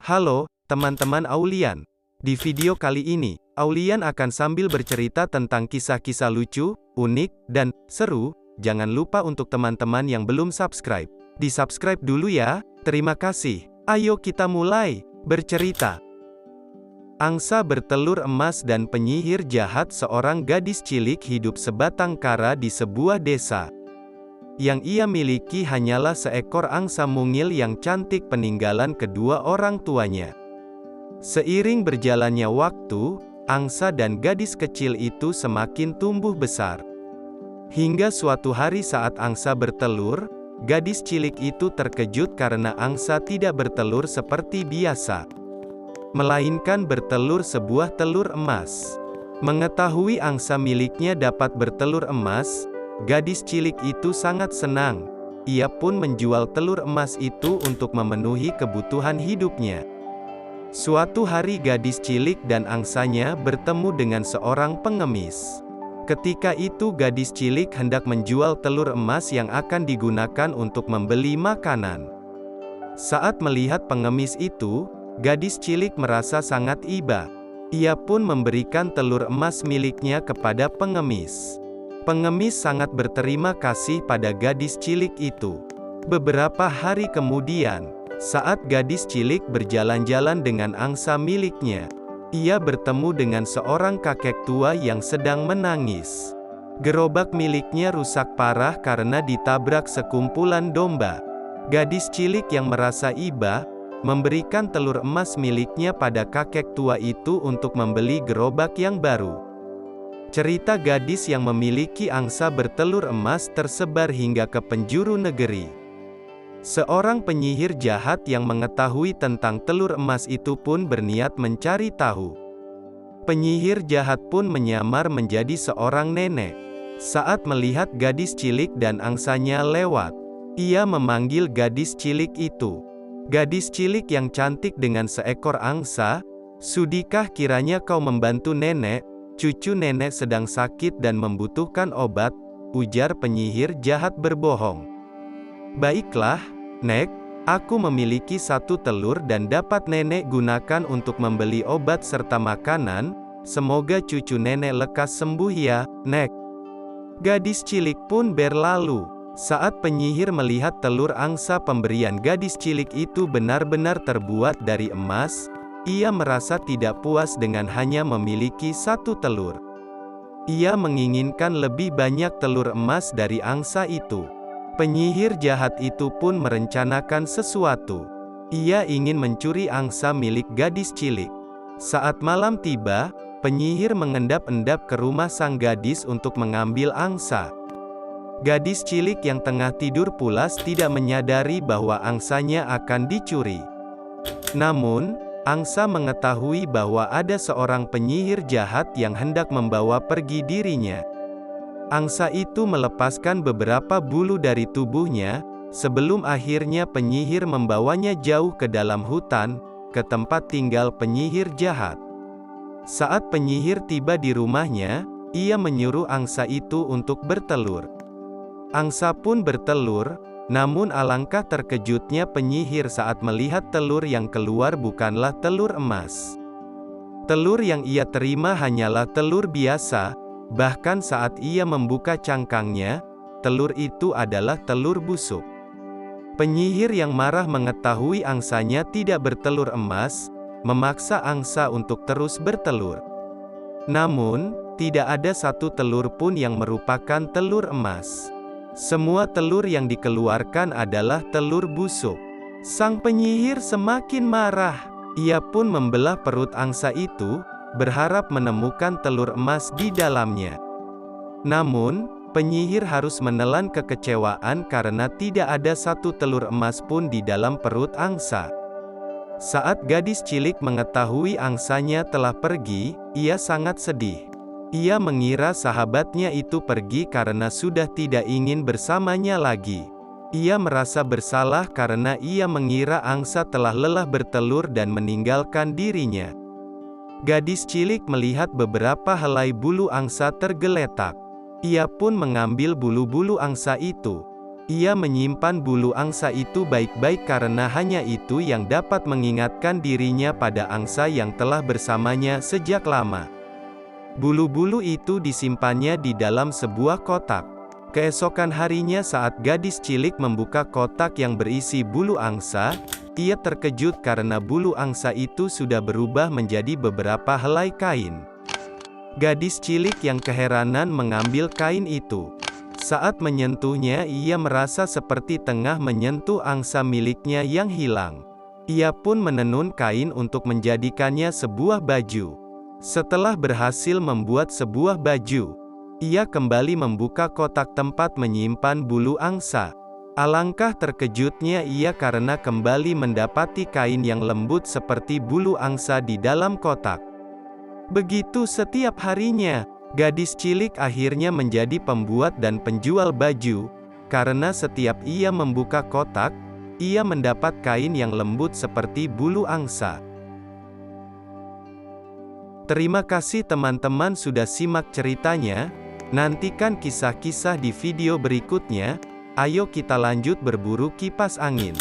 Halo, teman-teman Aulian. Di video kali ini, Aulian akan sambil bercerita tentang kisah-kisah lucu, unik, dan seru. Jangan lupa untuk teman-teman yang belum subscribe, di-subscribe dulu ya. Terima kasih. Ayo kita mulai bercerita. Angsa bertelur emas dan penyihir jahat. Seorang gadis cilik hidup sebatang kara di sebuah desa. Yang ia miliki hanyalah seekor angsa mungil yang cantik peninggalan kedua orang tuanya. Seiring berjalannya waktu, angsa dan gadis kecil itu semakin tumbuh besar. Hingga suatu hari saat angsa bertelur, gadis cilik itu terkejut karena angsa tidak bertelur seperti biasa, melainkan bertelur sebuah telur emas. Mengetahui angsa miliknya dapat bertelur emas, gadis cilik itu sangat senang. Ia pun menjual telur emas itu untuk memenuhi kebutuhan hidupnya. Suatu hari gadis cilik dan angsanya bertemu dengan seorang pengemis. Ketika itu gadis cilik hendak menjual telur emas yang akan digunakan untuk membeli makanan. Saat melihat pengemis itu, gadis cilik merasa sangat iba. Ia pun memberikan telur emas miliknya kepada pengemis. Pengemis sangat berterima kasih pada gadis cilik itu. Beberapa hari kemudian, saat gadis cilik berjalan-jalan dengan angsa miliknya, ia bertemu dengan seorang kakek tua yang sedang menangis. Gerobak miliknya rusak parah karena ditabrak sekumpulan domba. Gadis cilik yang merasa iba, memberikan telur emas miliknya pada kakek tua itu untuk membeli gerobak yang baru. Cerita gadis yang memiliki angsa bertelur emas tersebar hingga ke penjuru negeri. Seorang penyihir jahat yang mengetahui tentang telur emas itu pun berniat mencari tahu. Penyihir jahat pun menyamar menjadi seorang nenek. Saat melihat gadis cilik dan angsanya lewat, ia memanggil gadis cilik itu. "Gadis cilik yang cantik dengan seekor angsa, sudikah kiranya kau membantu nenek? Cucu nenek sedang sakit dan membutuhkan obat," ujar penyihir jahat berbohong. "Baiklah, Nek, aku memiliki satu telur dan dapat nenek gunakan untuk membeli obat serta makanan. Semoga cucu nenek lekas sembuh ya, Nek." Gadis cilik pun berlalu. Saat penyihir melihat telur angsa pemberian gadis cilik itu benar-benar terbuat dari emas, ia merasa tidak puas dengan hanya memiliki satu telur. Ia menginginkan lebih banyak telur emas dari angsa itu. Penyihir jahat itu pun merencanakan sesuatu. Ia ingin mencuri angsa milik gadis cilik. Saat malam tiba, penyihir mengendap-endap ke rumah sang gadis untuk mengambil angsa. Gadis cilik yang tengah tidur pulas tidak menyadari bahwa angsanya akan dicuri. Namun, angsa mengetahui bahwa ada seorang penyihir jahat yang hendak membawa pergi dirinya. Angsa itu melepaskan beberapa bulu dari tubuhnya, sebelum akhirnya penyihir membawanya jauh ke dalam hutan, ke tempat tinggal penyihir jahat. Saat penyihir tiba di rumahnya, ia menyuruh angsa itu untuk bertelur. Angsa pun bertelur, namun alangkah terkejutnya penyihir saat melihat telur yang keluar bukanlah telur emas. Telur yang ia terima hanyalah telur biasa. Bahkan saat ia membuka cangkangnya, telur itu adalah telur busuk. Penyihir yang marah mengetahui angsanya tidak bertelur emas, memaksa angsa untuk terus bertelur. Namun, tidak ada satu telur pun yang merupakan telur emas. Semua telur yang dikeluarkan adalah telur busuk. Sang penyihir semakin marah. Ia pun membelah perut angsa itu, berharap menemukan telur emas di dalamnya. Namun, penyihir harus menelan kekecewaan karena tidak ada satu telur emas pun di dalam perut angsa. Saat gadis cilik mengetahui angsanya telah pergi, ia sangat sedih. Ia mengira sahabatnya itu pergi karena sudah tidak ingin bersamanya lagi. Ia merasa bersalah karena ia mengira angsa telah lelah bertelur dan meninggalkan dirinya. Gadis cilik melihat beberapa helai bulu angsa tergeletak. Ia pun mengambil bulu-bulu angsa itu. Ia menyimpan bulu angsa itu baik-baik karena hanya itu yang dapat mengingatkan dirinya pada angsa yang telah bersamanya sejak lama. Bulu-bulu itu disimpannya di dalam sebuah kotak. Keesokan harinya saat gadis cilik membuka kotak yang berisi bulu angsa, ia terkejut karena bulu angsa itu sudah berubah menjadi beberapa helai kain. Gadis cilik yang keheranan mengambil kain itu. Saat menyentuhnya ia merasa seperti tengah menyentuh angsa miliknya yang hilang. Ia pun menenun kain untuk menjadikannya sebuah baju. Setelah berhasil membuat sebuah baju, ia kembali membuka kotak tempat menyimpan bulu angsa. Alangkah terkejutnya ia karena kembali mendapati kain yang lembut seperti bulu angsa di dalam kotak. Begitu setiap harinya, gadis cilik akhirnya menjadi pembuat dan penjual baju, karena setiap ia membuka kotak, ia mendapat kain yang lembut seperti bulu angsa. Terima kasih teman-teman sudah simak ceritanya. Nantikan kisah-kisah di video berikutnya. Ayo kita lanjut berburu kipas angin.